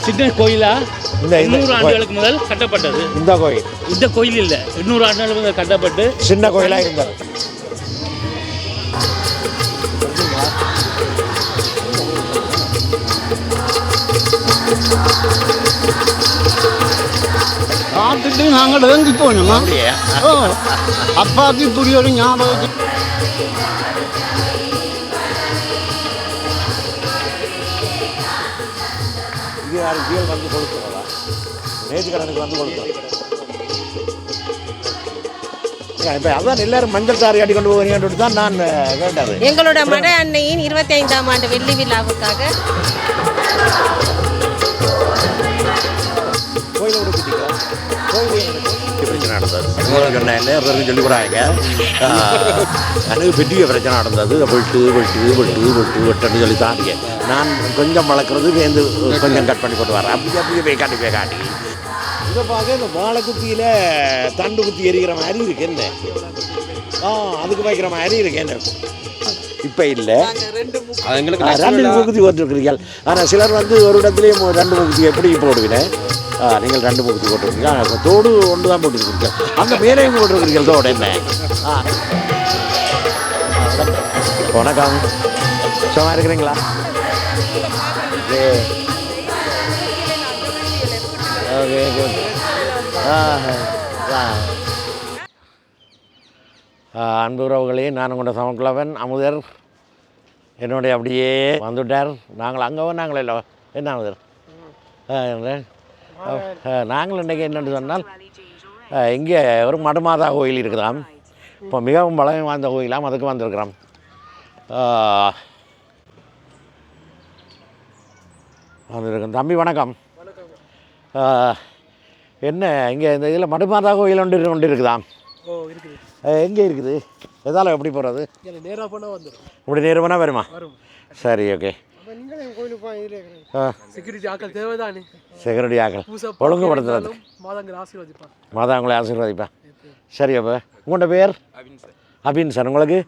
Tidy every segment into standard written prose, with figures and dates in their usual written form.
சின்ன கோயிலா 800 ஆண்டுகளுக்கு முதல் கட்டப்பட்டது இந்த கோயில் இல்லை 800 ஆண்டுகளுக்கு முதல் கட்டப்பட்டு சின்ன கோயிலாக இருந்தது. பார்த்துட்டு நாங்கள் இறங்கி போனோமா அப்பாவுக்கு இப்படி ஒரு ஞாபகம். இது யார் ஜியல் வந்து கொடுக்குறதா நேற்று கடனுக்கு வந்து கொடுக்குறோம். இப்போ அதான் எல்லாரும் மஞ்சள் சாரி அடி கொண்டு போகிறீங்கன்னு தான் நான் கேட்டாது. எங்களோட மட அன்னையின் 25ஆம் ஆண்டு வெள்ளி விழாவுக்காக கோயிலை விடுக்கிட்டீங்களா? கோயில் பிரச்சனை நடந்தது எல்லாருக்கும் சொல்லி கூடாங்க. எனக்கு பெரிய பிரச்சனை நடந்தது. வெட்டுன்னு சொல்லி தாண்டிங்க நான் கொஞ்சம் வளர்க்குறது வேந்து கொஞ்சம் கட் பண்ணி போட்டு வரேன். அப்படியே போய் காட்டி இதை பார்க்க இந்த வாழை குத்தியில் தண்டு குத்தி எரிக்கிற மாதிரி இருக்கு என்ன. அதுக்கு வைக்கிற மாதிரி இருக்கு என்ன. இப்போ இல்லை ரெண்டு மூக்குத்தி போட்டுருக்கிறீர்கள். ஆனால் சிலர் வந்து ஒரு இடத்துலையும் 2 மூக்குத்தி எப்படி போடுவீங்க. நீங்கள் 2 மூக்குத்தி போட்டுருக்கீங்க. தோடு ஒன்று தான் போட்டுருக்கீங்க. அங்கே மேலேயும் போட்டுருக்கிறீர்கள் தோடு என்ன. வணக்கம், சும்மா இருக்கிறீங்களா? ஓகே அன்பு உறவுகளே, நான் உங்களோட சமக்கிழவன் அமுதர் என்னுடைய அப்படியே வந்துவிட்டார். நாங்கள் அங்கே நாங்கள் இல்லை என்ன அமுதர் நாங்கள் இன்றைக்கி என்னென்னு சொன்னால் இங்கே ஒரு மடுமாதா கோயில் இருக்குதாம். இப்போ மிகவும் பழமை வாய்ந்த கோயிலாம், அதுக்கு வந்திருக்கிறோம். வந்திருக்கோம். தம்பி வணக்கம். என்ன இங்கே இந்த இதில் மடுமாதா கோயில் ஒன்று இருக்குதாம். எங்கே இருக்குது? எதால் எப்படி போகிறது? நேராக போனால் வந்துடும். இப்படி நேரம் போனால் வருமா? சரி, ஓகே. செக்யூரிட்டி ஆக்கள் தேவைதானே? செக்யூரிட்டி ஆக்கள் ஒழுங்குபடுத்துறது மாதாங்களை ஆசீர்வதிப்பா. சரி, அப்போ உங்களோட பேர்? அபின் சார். உங்களுக்கு?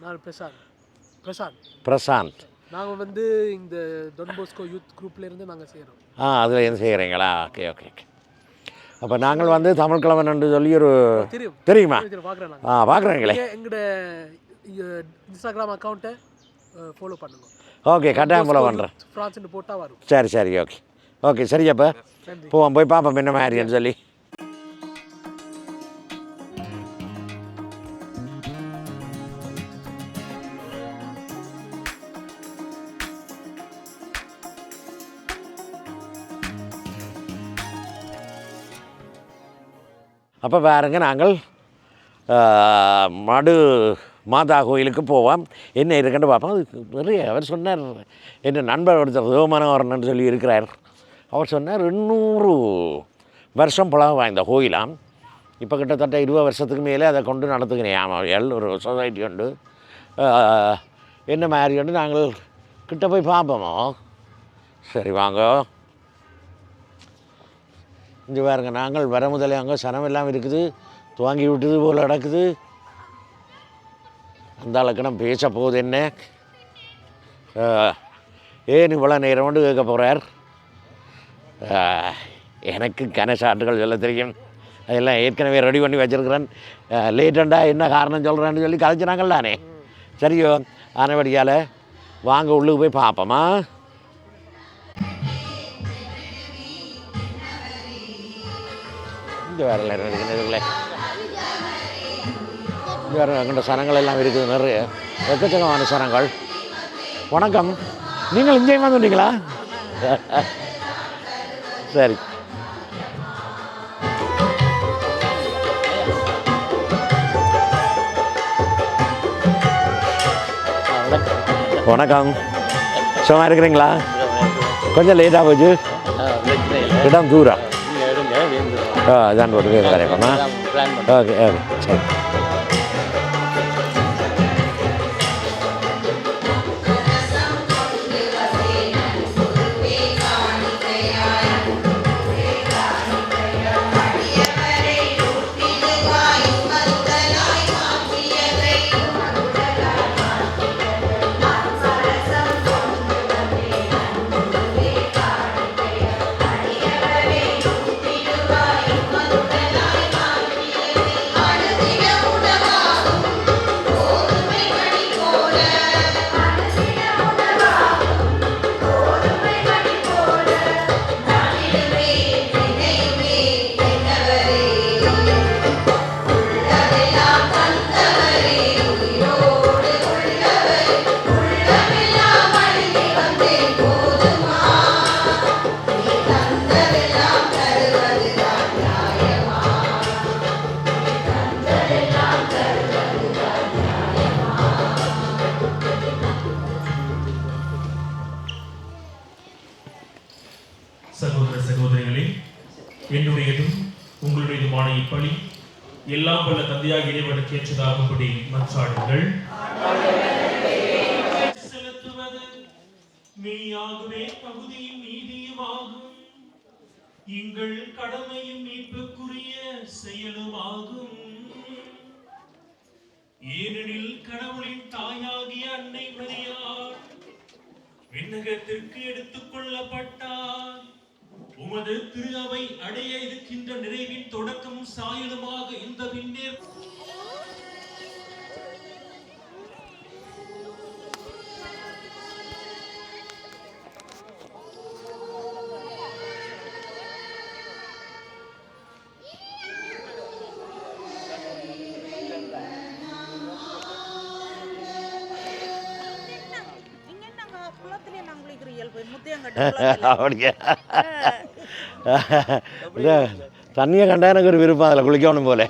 பிரசாந்த். நாங்கள் வந்து இந்த டான் போஸ்கோ யூத் குரூப்லேருந்து நாங்கள் செய்கிறோம். அதில் எது செய்கிறீங்களா? Okay okay okay. அப்போ நாங்கள் வந்து தமிழ் கிழவன் என்று சொல்லி ஒரு தெரியுமா? பார்க்குறீங்களே. எங்களோட இன்ஸ்டாகிராம் அக்கௌண்ட்டை ஃபாலோ பண்ணுங்க. ஓகே, கட்டாயம் ஃபாலோ பண்ணுறேன். ஃப்ரான்ஸ்னு போட்டால் வரும். சரி, ஓகே ஓகே. சரி, அப்போ போவோம், போய் பார்ப்போம் என்ன மாதிரின்னு சொல்லி. அப்போ பாருங்க, நாங்கள் மடு மாதா கோயிலுக்கு போவோம். என்ன இருக்குன்னு பார்ப்போம். அது நிறைய அவர் சொன்னார், என்ன நண்பர் ஒருத்தர் ரோமனவரன் சொல்லி இருக்கிறார். அவர் சொன்னார் 200 வருஷம் பழம் வாய்ந்த கோயிலாம். இப்போ கிட்டத்தட்ட 20 வருஷத்துக்கு மேலே அதை கொண்டு நடத்துக்கிறேன். ஆமாம், ஒரு சொசைட்டி உண்டு. என்ன மாதிரி உண்டு, நாங்கள் கிட்ட போய் பார்ப்போமோ. சரி வாங்க. இங்கே பாருங்க, நாங்கள் வர முதலே அங்கே சனம் எல்லாம் இருக்குது, துவங்கி விட்டது போல் நடக்குது. அந்த அளவுக்கு பேச போகுது என்ன. ஏன் இவ்வளோ நேரம் கொண்டு கேட்க போகிறார். எனக்கு கனசாட்டுகள் சொல்ல தெரியும், அதெல்லாம் ஏற்கனவே ரெடி பண்ணி வச்சுருக்கிறேன். லேட்டண்டா என்ன காரணம் சொல்கிறேன்னு சொல்லி கதைச்சினாங்கள் தானே. சரியோ, ஆனபடியால் வாங்க உள்ளுக்கு போய் பார்ப்போமா. வேறு இருக்குதுங்களே, வேறு அங்கே சனங்கள் எல்லாம் இருக்குது, நிறைய எக்கச்சக்கமான சனங்கள். வணக்கம், நீங்கள் இங்கேயும் வந்துட்டீங்களா? சரி, வணக்கம். சும்மா இருக்கிறீங்களா? கொஞ்சம் லேட்டாக போச்சு, இடம் தூரம். அதான் ஒரு பேர் கிடைக்குமா? ஓகே ஓகே, சரி. சகோதரிகளே, என்னுடையதும் உங்களுடையதுமான இப்பலி எல்லாம் வல்ல தந்தையாக இறைவனுக்கு ஏற்றதாகும்படி மன்றாடுங்கள். செலுத்துவது மெய்யாகவே தகுதியும் நீதியுமாகும், எங்கள் கடமையும் மீட்புக்குரிய செயலுமாகும். ஏனெனில் கடவுளின் தாயாகிய அன்னை மரியாள் விண்ணகத்திற்கு எடுத்துக் கொள்ளப்பட்டார். உமது திரு அவை அடைய இருக்கின்ற நிறைவின் தொடக்கம் சாயலுமாக இந்த விண்ணேர் அப்படியா? தண்ணியை கண்டா எனக்கு ஒரு விருப்பம், அதில் குளிக்கணும் போல.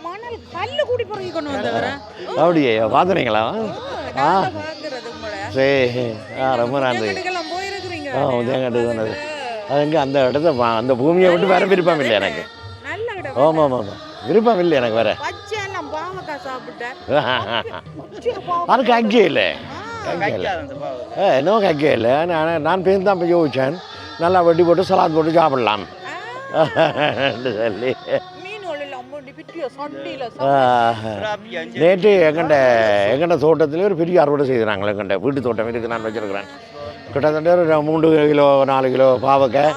அப்படியே பார்த்துனீங்களா? சரி, ரொம்ப நன்றி. உதயங்காட்டு சொன்னது அது எங்கே அந்த இடத்த அந்த பூமியை விட்டு வேற விருப்பம் இல்லை எனக்கு. ஆமாம் ஆமாம் ஆமாம், விருப்பம் இல்லை எனக்கு வேற. அதுக்கு அங்கே இல்லை, என்னவோ கக்கே இல்லை. நான் பேருந்து தான் போய் யோசித்தேன், நல்லா வெட்டி போட்டு சலாத் போட்டு சாப்பிடலாம் சொல்லி. நேற்று எங்கண்ட தோட்டத்தில் ஒரு பெரிய அறுவடை செய்கிறாங்களே. எங்கண்ட வீட்டு தோட்டம் இருக்குது, நான் வச்சுருக்கிறேன். கிட்டத்தட்ட ஒரு 3 கிலோ 4 கிலோ பாவக்காய்.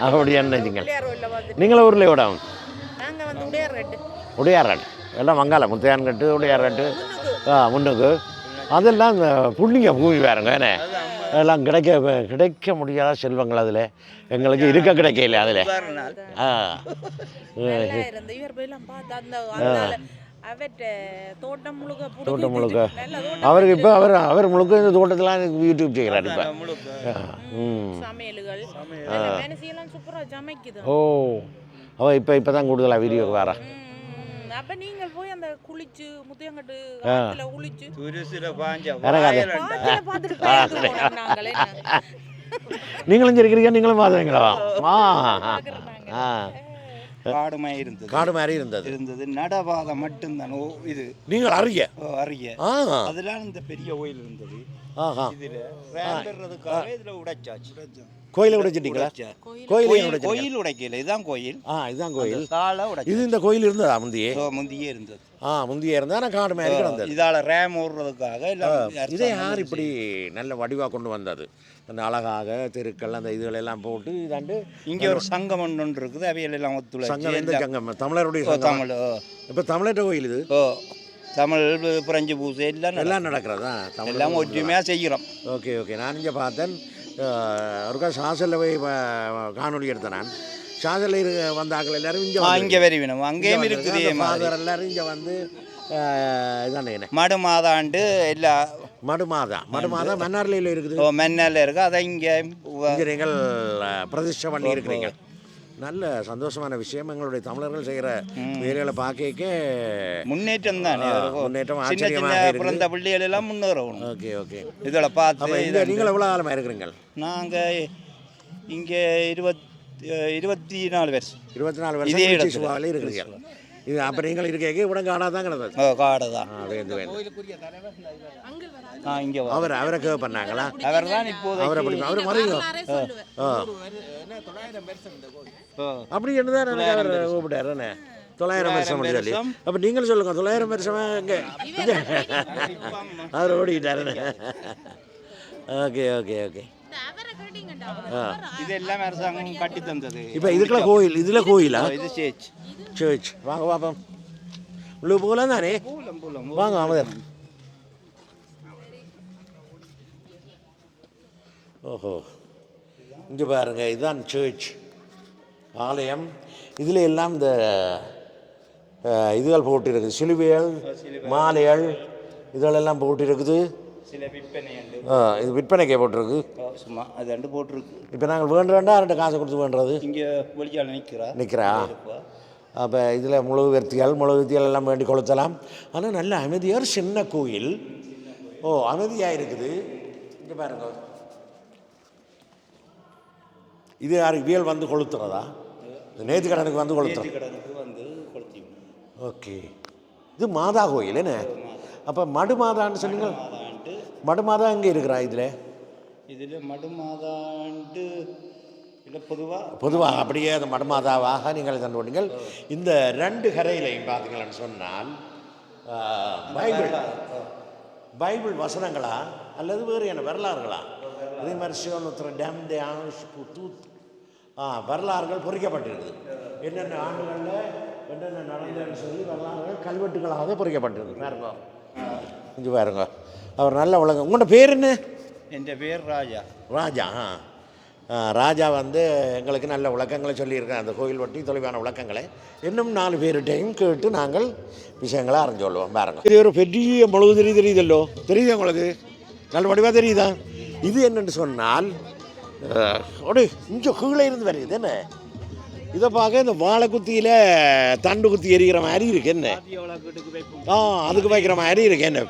அப்படி என்னங்க நீங்களும் ஊரில் விடாம? உடையாராடு எல்லாம் வங்காள முத்தையான்கட்டு உடையாராட்டு முன்னுக்கு அதெல்லாம் இந்த புண்ணிய பூமி வேறுங்க. என்ன எல்லாம் கிடைக்க முடியாத செல்வங்கள் அதில் எங்களுக்கு இருக்க கிடைக்கல அதில். தோட்டம் முழுக்க அவருக்கு இப்போ அவர் முழுக்க இந்த தோட்டத்தெல்லாம் யூடியூப் செய்கிறார் இப்போ. ஓ, அவள் இப்போ தான் கூடுதலாக வீடியோக்கு வரா. நீங்களும் இருக்கிறீங்க, நீங்களும் பார்த்துறீங்களா? காடு மாதிரி இருந்தது நடபாதை மட்டும்தான். இது நீங்கள் அறிய அதெல்லாம் இந்த பெரிய கோயில் இருந்தது. கோயிலை உடைச்சிட்டீங்களா? கோயில் உடைக்கல, இதுதான் கோயில். இதுதான் கோயில். இது இந்த கோயில் இருந்ததா? முந்தியே இருந்தது. முந்தியே இருந்தா நான் காடு மாதிரி கிடந்தது. இதால ரேம் ஓடுறதுக்காக இதை யார் இப்படி நல்ல வடிவாக கொண்டு வந்தது? அந்த அழகாக தெருக்கள் அந்த இதுகளெல்லாம் போட்டு இதாண்டு இங்கே ஒரு சங்கம் ஒன்று இருக்குது. அவையெல்லாம் சங்கம் தமிழருடைய தமிழ். இப்போ தமிழர்கிட்ட கோயில் இது. தமிழ் பிரெஞ்சு பூசை எல்லாம் நடக்கிறதா? எல்லாம் ஒற்றுமையாக செய்கிறோம். Okay okay. நான் இங்கே பார்த்தேன் ஒருக்கா சாசலில் போய் காணொலி எடுத்தேன். நான் சாசலில் வந்தாக்கள் எல்லாரும் இங்கே வருவினோம். அங்கேயும் இருக்குது ஃபாதர் எல்லாரும் இங்கே வந்து இதானே மடு மாதாண்டு எல்லா மடுமாதா மன்னார்லையில் இருக்குது. மன்னாரில் இருக்குது. அதை இங்கே நீங்கள் பிரதிஷ்டை பண்ணி இருக்கிறீங்க. நல்ல சந்தோஷமான விஷயம். எங்களுடைய தமிழர்கள் செய்கிற வேலைகளை பார்க்க முன்னேற்றம் தானே. முன்னேற்றம் பிறந்த பிள்ளைகள் எல்லாம் முன்னேறும். Okay okay. இதில் பார்த்து நீங்கள் எவ்வளோ காலமாக இருக்கிறீங்க? நாங்கள் இங்கே 24 வருஷம். 24 வருஷம் சுவாவில் இருக்கிறீங்க. இது அப்போ நீங்கள் இருக்க இவ்வளோ காடாக தான் கிடந்தது. காடை தான் இங்கே அவரை கேட்க பண்ணாங்களா? அவர் தான் இப்போது அவர் அப்படி அவர் மறையும் அப்படி என்னதான் அவர் கூப்பிட்டாரு. 900 வருஷம் சொல்லி அப்போ நீங்கள் சொல்லுங்க. 900 வருஷமா இங்கே அவர் ஓடிக்கிட்டாரு. Okay okay okay. இதெல்லாம் அரசாங்கம் கட்டி தந்தது. இப்போ இதுக்கெல்லாம் கோயில், இதில் கோயிலா? இது சேர்ச். சேர்ச். வாங்க பாப்போம். உள்ள போகலாம் தானே? வாங்க அமதர். ஓஹோ, இங்கே பாருங்கள், இதுதான் சர்ச் ஆலயம். இதில் எல்லாம் இந்த இதுகள் போட்டு இருக்குது, சிலுவைகள் மாலைகள் இதெல்லாம் போட்டு இருக்குது. இது விற்பனைக்கே போட்டிருக்கு. சும்மா அது ரெண்டு போட்டிருக்கு. இப்போ நாங்கள் வேண்டுறா அவர்கிட்ட காசை கொடுத்து வேண்டுறது. இங்கே வெளியால் நிற்கிறா. அப்போ இதில் மெழுகுவர்த்திகள் எல்லாம் வேண்டி கொளுத்தலாம். ஆனால் நல்ல அமைதியாக ஒரு சின்ன கோயில். அமைதியாக இருக்குது. இங்கே பாருங்க, இது யாருக்கு வியல் வந்து கொளுத்துறதா? நேற்று கடனுக்கு வந்து கொளுத்துறோம். ஓகே, இது மாதா கோயில் என்ன? அப்போ மடுமாதான்னு சொன்னீங்க. மடுமாதா எங்கே இருக்கிறா இதில் மடுமாதான்ட்டு இல்லை, பொதுவாக அப்படியே அந்த மடுமாதாவாக நீங்கள் கண்டுபிடிங்கள். இந்த 2 கரையிலையும் பார்த்தீங்கன்னு சொன்னால் பைபிள் வசனங்களா அல்லது வேறு என்ன வரலாறுகளா? அதே மாதிரி சிவனுத்திர டேம் வரலாறுகள் பொறிக்கப்பட்டிருக்குது. என்னென்ன ஆண்டுகளில் என்னென்ன நடந்ததுன்னு சொல்லி வரலாறுகள் கல்வெட்டுகளாக பொறிக்கப்பட்டிருக்கு. பாருங்க, இங்கே பாருங்க. அவர் நல்ல உலகம். உங்களோட பேர் என்ன? என் பேர் ராஜா. ராஜா. ராஜா வந்து எங்களுக்கு நல்ல விளக்கங்களை சொல்லியிருக்கேன், அந்த கோயில் பற்றி தொலைவான விளக்கங்களை. இன்னும் 4 பேர்கிட்டையும் கேட்டு நாங்கள் விஷயங்களை அறிஞ்சு கொள்வோம். பாருங்க, இது ஒரு பெரிய முழுகு தெரியுதல்லோ, தெரியுது உங்களுக்கு? நல்ல வடிவாக தெரியுதா? இது என்னென்னு சொன்னால் இங்கே கீழே இருந்து வருது என்ன? இதை பார்க்க இந்த வாழை குத்தியில் தண்டு குத்தி எரிகிற மாதிரி இருக்கு என்ன? அதுக்கு வைக்கிற மாதிரி இருக்கு என்ன?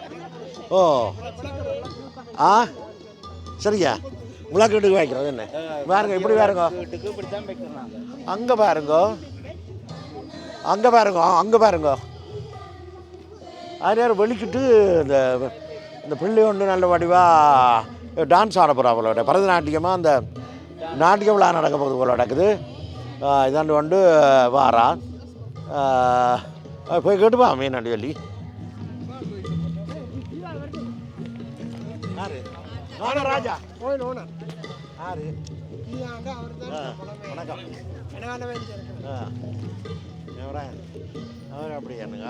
சரியா, முளைக்கட்டுக்கு வைக்கிறது என்ன? பாருங்க, இப்படி பாருங்க, அங்கே பாருங்க, அங்கே பாருங்க. அது நேரம் வெளிக்கிட்டு இந்த பிள்ளை ஒன்று நல்ல வடிவாக டான்ஸ் ஆட போகிறா போல, பரதநாட்டியமாக அந்த நாட்டிய விழா நடக்க போகுது போல நடக்குது. இதாண்டு கொண்டு வாரா போய் கேட்டுப்பா மீனாண்டி சொல்லி. ராஜா வணக்கம். அவர் அப்படி என்னங்க?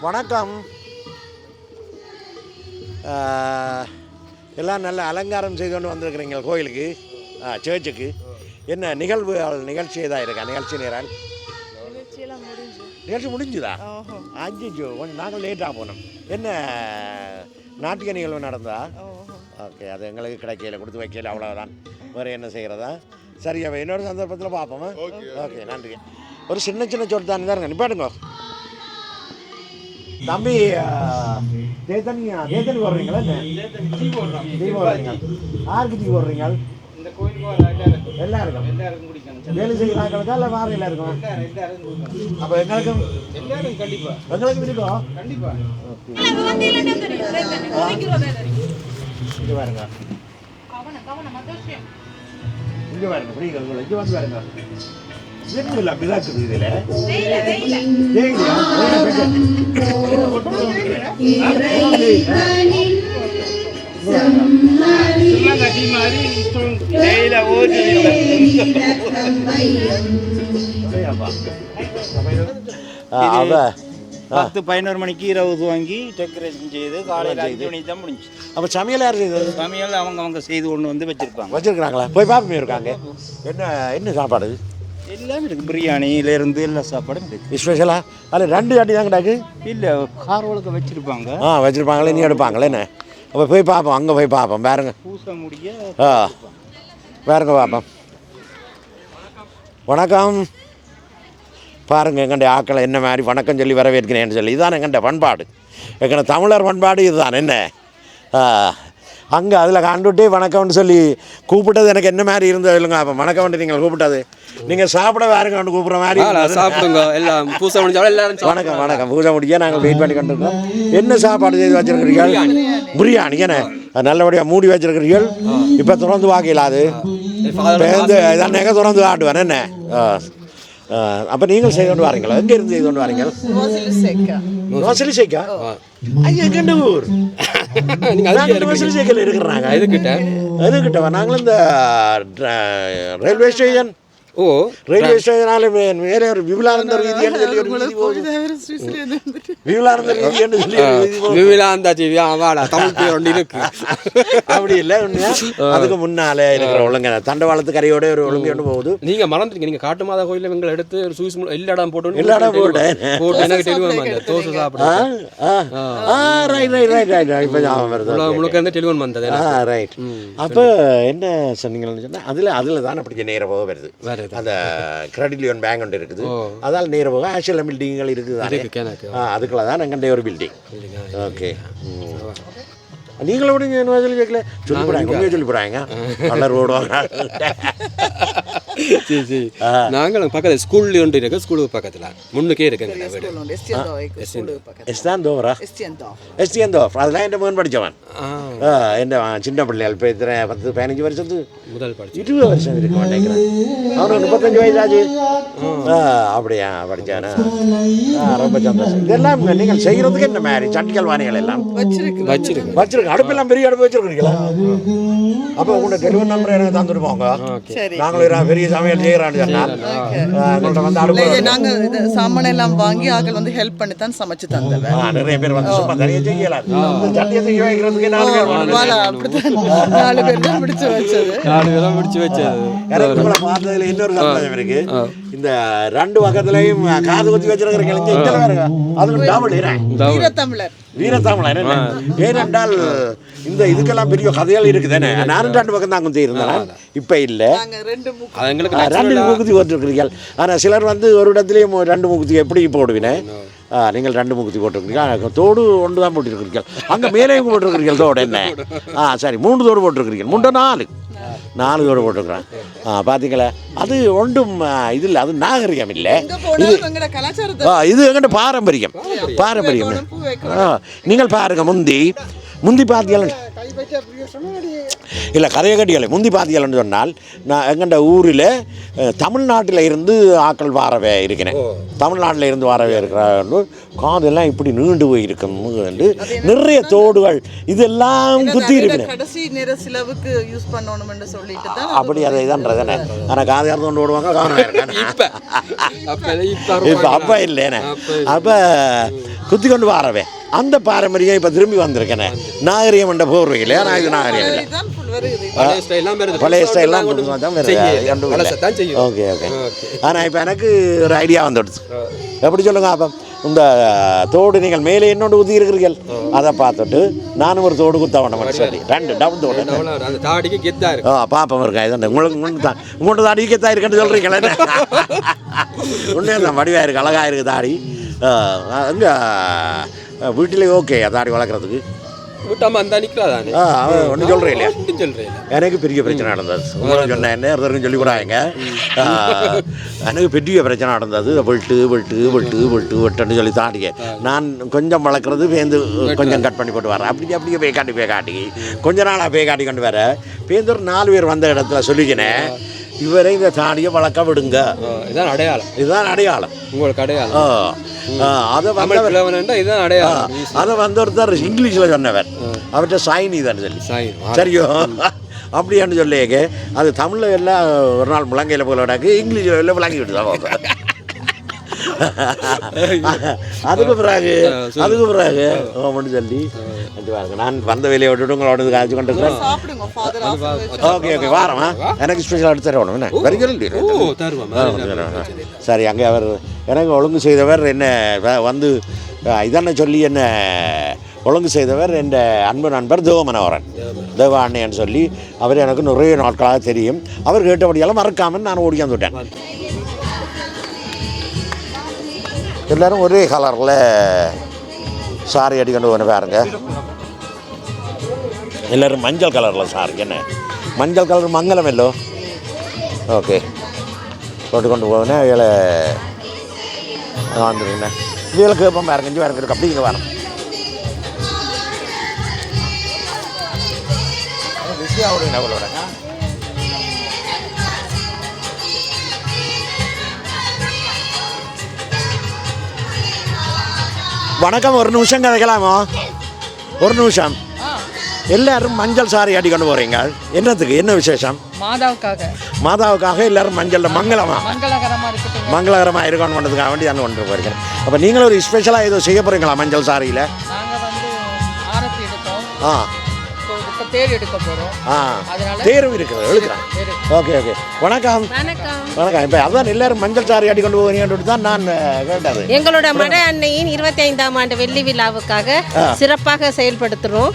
வணக்கம். எல்லாம் நல்ல அலங்காரம் செய்து கொண்டு வந்திருக்கிறீங்க கோயிலுக்கு, சர்ச்சுக்கு. என்ன நிகழ்ச்சி ஏதாவது இருக்கா? நிகழ்ச்சி நேரம் நிகழ்ச்சி முடிஞ்சுதா? அஞ்சு கொஞ்சம் நாங்கள் லேட்டாக போனோம். என்ன நாட்டிய நிகழ்வு நடந்தா? ஓகே, அது எங்களுக்கு கிடைக்கல, கொடுத்து வைக்கல, அவ்வளோதான். வேறு என்ன செய்கிறதா? சரியா, இன்னொரு சந்தர்ப்பத்தில் பார்ப்போமா? ஓகே, நன்றி. ஒரு சின்ன சொல் தானே தான் நிப்பாடுங்க தம்பி. தேத்தனி போடுறீங்களா? யாருக்கு டீ போடுறீங்க? எல்லாருக்கும் வேலை செய்கிறாங்களுக்கா இல்லை மாற எல்லாருக்கும்? அப்போ எங்களுக்கும் எங்களுக்கு இருக்கும் கண்டிப்பாக. இங்கே பாருங்க, இங்கே பாருங்க, புரியுங்க, இங்கே வந்து பாருங்க. இல்லை அப்படிதான் இருக்குது. இதில் 10-11 மணிக்கு இரவு துவங்கி டெக்கரேஷன் செய்து காலையில் 5 மணிக்கு தான் முடிஞ்சு. அப்போ சமையல் யார் செய்தது? சமையல் அவங்க செய்து கொண்டு வந்து வச்சிருக்காங்களா? போய் பார்ப்போம் இருக்காங்க. என்ன சாப்பாடு? எல்லாமே இருக்குது, பிரியாணியிலேருந்து எல்லா சாப்பாடும் இருக்குது. ஸ்பெஷலாக அதில் 2 அடி தான் கிடாக்கு. இல்லை, காரோளுக்கு வச்சுருப்பாங்க. வச்சுருப்பாங்களே, நீ எடுப்பாங்களே என்ன? அப்போ போய் பார்ப்போம், அங்கே போய் பார்ப்போம். பாருங்க, பூச முடிய பாருங்க, பார்ப்போம். வணக்கம். பாருங்கள், எங்கண்ட ஆக்களை என்ன மாதிரி வணக்கம் சொல்லி வரவேற்கிறேன்னு சொல்லி. இதுதான் எங்கண்ட பண்பாடு, எங்கள்ட தமிழர் பண்பாடு இதுதான். என்ன அங்கே அதில் கண்டுட்டே வணக்கம்னு சொல்லி கூப்பிட்டது எனக்கு என்ன மாதிரி இருந்தது இல்லைங்க? அப்போ வணக்கம் நீங்கள் கூப்பிட்டது, நீங்கள் சாப்பிட வேறுங்க கொண்டு கூப்பிட்ற மாதிரி சாப்பிடுங்க. எல்லாம் பூசை முடிஞ்சாலும் எல்லாரும் வணக்கம் பூஜை முடிய நாங்கள் வெயிட் பண்ணி கொண்டிருக்கோம். என்ன சாப்பாடு செய்து வச்சுருக்கிறீர்கள்? பிரியாணி. என்ன நல்லபடியாக மூடி வச்சுருக்கிறீர்கள். இப்போ திறந்து வாக்கில அது இதான் எங்கே திறந்து ஆட்டுவேன் என்ன? அப்போ நீங்கள் செய்து கொண்டு வாரீங்களா? எங்கே இருந்து செய்து கொண்டு வாரீங்க? ரோசலி சேக்கா? ஐயா, எங்கண்ட ஊர் ரோசலி சேக்கில் இருக்கிறாங்க. எதுக்கிட்டவா? நாங்களும் இந்த ரயில்வே ஸ்டேஷன் ஓ ரயில்வே ஸ்டேஷனால வேற ஒரு விமலானந்த வீதின்னு சொல்லி ஒரு வீதி போகுது. விமலானந்த வீதின்னு சொல்லி ஒரு வீதி போகுது. விமலாந்தாச்சி வாடா தமிழ் பேர் ஒன்று இருக்கு. அப்படி இல்லை உண்மையா அதுக்கு முன்னாலே இருக்கிற ஒழுங்க தண்டவாளத்து கரையோட ஒரு ஒழுங்கு ஒன்று போகுது. நீங்க மறந்துட்டீங்க. நீங்க காட்டு மாதா கோயில எங்களை எடுத்து ஒரு சூஸ் எல்லா இடம் போட்டு எல்லா இடம் போட்டேன். எனக்கு டெலிவன் வந்தது தோசை சாப்பிட முழுக்க இருந்து டெலிவன் வந்தது. ரைட். அப்போ என்ன சொன்னீங்கன்னு சொன்னால் அதில் தான் அப்படி நேர போக வருது. அந்த கிரெடிட் யூனியன் பேங்க் ஒன்று இருக்குது. அதால் நேர போக ஆக்சுவல் பில்டிங்கள் இருக்குது. அதுக்குள்ள தான் எங்கள்கிட்ட ஒரு பில்டிங். ஓகே. நீங்களும் விடுங்க சொல்லி கேட்கல சொல்லி போறாங்க. உண்மையை சொல்லி போறாங்க. கலர் ஓடுவாங்க. சரி சரி. நாங்களும் பக்கத்தில் ஸ்கூல்ல ஒன்று இருக்கு. ஸ்கூலுக்கு பக்கத்தில் முன்னுக்கே இருக்குங்க. அதெல்லாம் என் மகன் படித்தவன். என்ன சின்ன பிள்ளைகள் இப்போ 10-15 வருஷத்து முதல் படிச்சு 20 வருஷம் இருக்கு மாட்டேங்கிறேன். அவனுக்கு 35 வயசாச்சு. அப்படியா படித்தானா? ரொம்ப சந்தோஷம். இதெல்லாம் நீங்கள் செய்கிறதுக்கு என்ன மாதிரி சட்டிகள் வாணிகள் எல்லாம் வச்சிருக்கு. அடுப்பெல்லாம் பெரிய அடுப்பு வச்சிருக்கீங்களா? அப்போ உங்களோட டெலிவரி நம்பர் எனக்கு தந்துட்டு போங்க. நாங்களும் பெரிய சமையல் செய்யறான்னு சொன்னால் வந்து அடுப்பு நாங்கள் சாமான் எல்லாம் வாங்கி ஆக்கள் வந்து ஹெல்ப் பண்ணி தான் சமைச்சு தந்தேன். நிறைய பேர் வந்து சும்மா தனியா செய்யலாம். சட்டியை செய்ய வைக்கிறதுக்கு 4 பேர் பிடிச்சு வச்சது. 4 பேரும் பிடிச்சு வச்சது. பார்த்ததுல இன்னொரு சந்தோஷம் இருக்கு. இந்த 2 பக்கத்துலயும் காது குத்தி வச்சிருக்கிற கிழங்கு அதுக்கு டபுள் வீரத்தமிழர். ஏனென்றால் இந்த இதுக்கெல்லாம் பெரிய கதைகள் இருக்குதானே. நானும் 2 பக்கம் தான் குத்தி இருந்தேன். இப்ப இல்ல 2 மூக்குத்தி போட்டுருக்கிறீர்கள். ஆனா சிலர் வந்து ஒரு இடத்துலயும் 2 மூக்குத்தி எப்படி போடுவீங்க? நீங்கள் 2 மூக்குத்தி போட்டிருக்கிறீங்க. தோடு ஒன்று தான் போட்டிருக்கிறீர்கள். அங்கே மேலேயும் போட்டிருக்கிறீர்கள் தோடு. என்ன சரி 3 தோடு போட்டிருக்கிறீர்கள். 4 தோடு போட்டிருக்கிறேன். பார்த்தீங்களா? அது ஒன்றும் இது இல்லை. அது நாகரிகம் இல்லை. இது எங்கிட்ட பாரம்பரியம். நீங்கள் பாருங்க. முந்தி பார்த்தீங்களா? இல்லை கதையை கட்டிகளை முந்தி பார்த்தீங்கன்னு சொன்னால் நான் எங்கள்ட ஊரில் தமிழ்நாட்டில் இருந்து ஆக்கள் வாரவே இருக்கிறேன். தமிழ்நாட்டில் இருந்து வாரவே இருக்கிறாங்க. காதெல்லாம் இப்படி நீண்டு போயிருக்கும். நிறைய தோடுகள் இதெல்லாம் குத்தி இருக்கிறேன். அப்படி அதை தான்றதானே. ஆனால் காது யாரும் கொண்டு ஓடுவாங்க. இப்போ அப்போ இல்லைண்ணே. அப்போ குத்தி கொண்டு வாரவே அந்த பாரம்பரியம் இப்போ திரும்பி வந்திருக்கேனே. நாகரிகம் என்ற போர்வையில் நான் இது நாகரிகம் இல்லை. பழைய ஸ்டைல்லாம் ஓகே ஓகே. ஆனால் இப்போ எனக்கு ஒரு ஐடியா வந்துடுச்சு. எப்படி சொல்லுங்க? அப்போ இந்த தோடு நீங்கள் மேலே என்னோட ஊற்றி இருக்கிறீர்கள். அதை பார்த்துட்டு நானும் ஒரு தோடு குத்த வேண்டாம் சொல்லி 2 டபுள் தோடு பாப்பம் இருக்கா? இது உங்களோட தாடி கெத்தா இருக்குன்னு சொல்கிறீங்களே. உடனே தான் வடிவாக இருக்குது, அழகாக இருக்குது தாடி. அங்கே வீட்டிலே ஓகே தாடி வளர்க்குறதுக்கு ஒன்றும் சொல்கிறேன் இல்லையா? எனக்கு பெரிய பிரச்சனை நடந்தது. உங்களும் சொன்னேன் என்ன ஒருத்தருக்கும் சொல்லி கூடாங்க. எனக்கு பெரிய பிரச்சனை நடந்தது. வெட்டுன்னு சொல்லி தாடிக்க நான் கொஞ்சம் வளர்க்குறது பேந்து கொஞ்சம் கட் பண்ணி போட்டு வரேன். அப்படியே பேய் காட்டி கொஞ்ச நாளாக பேய் காட்டி கொண்டு வர பேந்து ஒரு 4 பேர் வந்த இடத்துல சொல்லிக்கினேன், இவரை இந்த தாடியை வளர்க்க விடுங்க. இதுதான் அடையாளம் உங்களுக்கு அடையாளம். அதை வந்து ஒருத்தர் இங்கிலீஷில் சொன்னவர். அவர்கிட்ட சாயினி தான் சொல்லி சரியோ அப்படியான்னு சொல்லியே அது தமிழில் எல்லாம் ஒரு நாள் முழங்கையில் போல விடாக்கு இங்கிலீஷில் எல்லாம் விளங்கி விட்டுதான். அதுக்கு பிறகு அப்படின்னு சொல்லி நான் வந்த வேலையை விட்டுட்டு உங்களோட காய்ச்சி கொண்டு இருக்கிறேன். ஓகே வாரமா எனக்கு ஸ்பெஷல் எடுத்து தரணும். என்ன சரி. அங்கே அவர் எனக்கு ஒழுங்கு செய்தவர் என்ன வந்து இதென்ன சொல்லி என்ன ஒழுங்கு செய்தவர் என் அன்பு நண்பர் தேவமனோகரன் தேவாண்ணையன்னு சொல்லி அவர் எனக்கு நிறைய நாட்களாக தெரியும். அவர் கேட்டபடியெல்லாம் மறக்காமல் நான் ஓடிக்காந்து விட்டேன். எல்லோரும் ஒரே கலரில் சாரி அடிக்கொண்டு ஒன்று பாருங்க. எல்லோரும் மஞ்சள் கலரில் சாரி. என்ன மஞ்சள் கலர் மங்களம் இல்லோ? ஓகே போட்டு கொண்டு போவேன்னா இவளை வந்துருங்கண்ணே. இவளை கேட்போம் பாருங்க. இங்கே பாருங்க இருக்கு. அப்படி இங்கே வரேன். அவளோட வணக்கம். ஒரு நிமிஷம் கதைக்கலாமா? ஒரு நிமிஷம். எல்லாரும் மஞ்சள் சாரி அடி கொண்டு போகிறீங்க, என்னத்துக்கு, என்ன விசேஷம்? மாதாவுக்காக மாதாவுக்காக எல்லாரும் மஞ்சளில் மங்களகரமாக இருக்கட்டும். மங்களகரமாக இருக்கணும் பண்ணுறதுக்காக வேண்டி அங்கே கொண்டு போகிறீங்க. அப்போ நீங்களும் ஒரு ஸ்பெஷலாக ஏதோ செய்ய போகிறீங்களா மஞ்சள் சாரியில்? நாங்கள் வந்து ஆரத்தி எடுத்தோம், ஆ இப்போ தேர் எடுக்க போகிறோம். ஆ தேர்வு இருக்குது, எழுதுறேன். Okay okay. வணக்கம். வணக்கம். வணக்கம். இப்போ அதான் எல்லாரும் மஞ்சள் சாரி அடி கொண்டு போகிறீங்கன்னு தான் நான் கேட்டது. எங்களோட மட அன்னையின் 25ஆம் ஆண்டு வெள்ளி விழாவுக்காக சிறப்பாக செயல்படுத்துகிறோம்.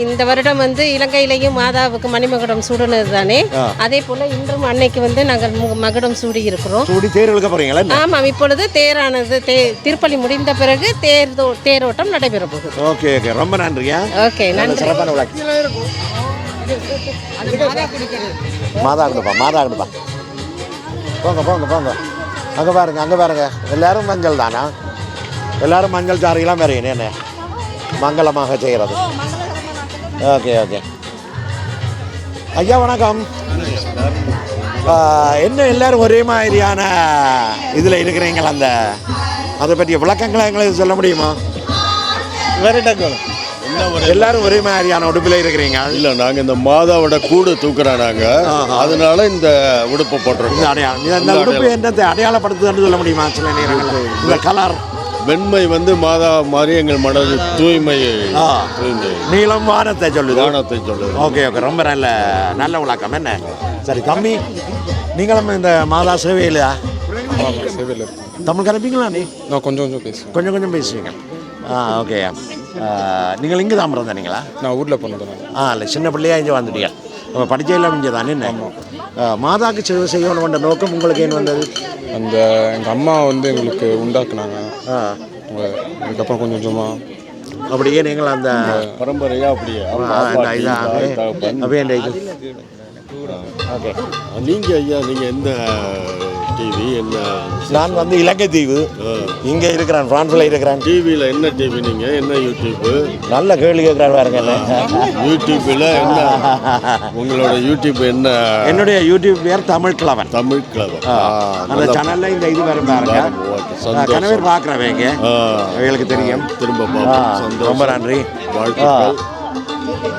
இந்த வருடம் வந்து இலங்கையிலையும் மாதாவுக்கு மணிமகுடம் சூடுனது தானே, அதே போல இன்றும் அன்னைக்கு வந்து நாங்கள் மகுடம் சூடி இருக்கிறோம். சூடி தேர் எழுக்க போகிறீங்களா? ஆமாம், இப்பொழுது தேரானது திருப்பலி முடிந்த பிறகு தேரோட்டம் நடைபெற போகுது. ஓகே ஓகே, ரொம்ப நன்றியா. ஓகே, நன்றி. சிறப்பான விளக்கு. மாதா கொடுப்பா, மாதா கொடுப்பா. போங்க போங்க போங்க. அங்கே பாருங்க, அங்கே பாருங்க, எல்லாரும் மஞ்சள் தானா? எல்லாரும் மஞ்சள் சாரிலாம் வரையணும் என்ன மங்களமாக செய்கிறது. Okay okay. ஐயா வணக்கம். என்ன எல்லாரும் ஒரே மாதிரியான இதில் இருக்கிறீங்களா? அந்த அதை பற்றிய விளக்கங்களை எங்களுக்கு சொல்ல முடியுமா? எல்லாரும் ஒரே மாதிரியான உடுப்பில் இருக்கிறீங்க? இல்லை, நாங்கள் இந்த மாதாவோட கூடு தூக்குறோம் நாங்கள், அதனால இந்த உடுப்பு போட்டிருக்கோம். இந்த உடுப்பு என்னத்தை அடையாளப்படுத்துதுன்னு சொல்ல முடியுமா? சில நேரங்கள் இந்த கலர் வெண்மை வந்து மாதா மாதிரி எங்கள் மனது தூய்மை, நீளம் வானத்தை சொல்லுது, வானத்தை சொல்லுது. ஓகே ஓகே, ரொம்ப நல்ல நல்ல விளக்கம். என்ன சரி தம்பி, நீங்களும் இந்த மாதா சேவையில் தமிழ் கலப்பீங்களா? நான் கொஞ்சம் பேசுவேன். கொஞ்சம் பேசுவீங்க. ஓகே. நீங்கள் இங்கே தான் பிறந்தீங்களா? நான் ஊரில் போனது. இல்லை, சின்ன பிள்ளையாக இங்கே வந்துட்டீங்க. நம்ம படிச்சதில் இங்கே தானே. என்ன மாதாக்கு சேவை செய்யணும் என்ற நோக்கம் உங்களுக்கு என்ன வந்தது? அந்த எங்கள் அம்மா வந்து எங்களுக்கு உண்டாக்குனாங்க. அதுக்கப்புறம் கொஞ்சம் கொஞ்சமாக அப்படியே நீங்கள் அந்த பரம்பரையாக அப்படியே அப்படியே ஓகே. நீங்கள் ஐயா, நீங்கள் எந்த டிவி என்ன? நான் வந்து இலங்கை தீவு, இங்கே இருக்கிறேன், பிரான்ஸில் இருக்கிறேன். டிவியில் என்ன டிவி நீங்கள்? என்ன யூடியூப்பு? நல்ல கேள்வி கேட்குறாரு பாருங்க. யூடியூப்பில் என்ன உங்களோட யூடியூப் என்ன? என்னுடைய யூடியூப் பேர் தமிழ் கிழவன். தமிழ் கிழவன். அந்த சேனலில் இந்த இது வரும் பாருங்க. கணவர் பார்க்குறவங்க அவங்களுக்கு தெரியும். திரும்ப பார்ப்போம். ரொம்ப நன்றி, வாழ்த்துக்கள்,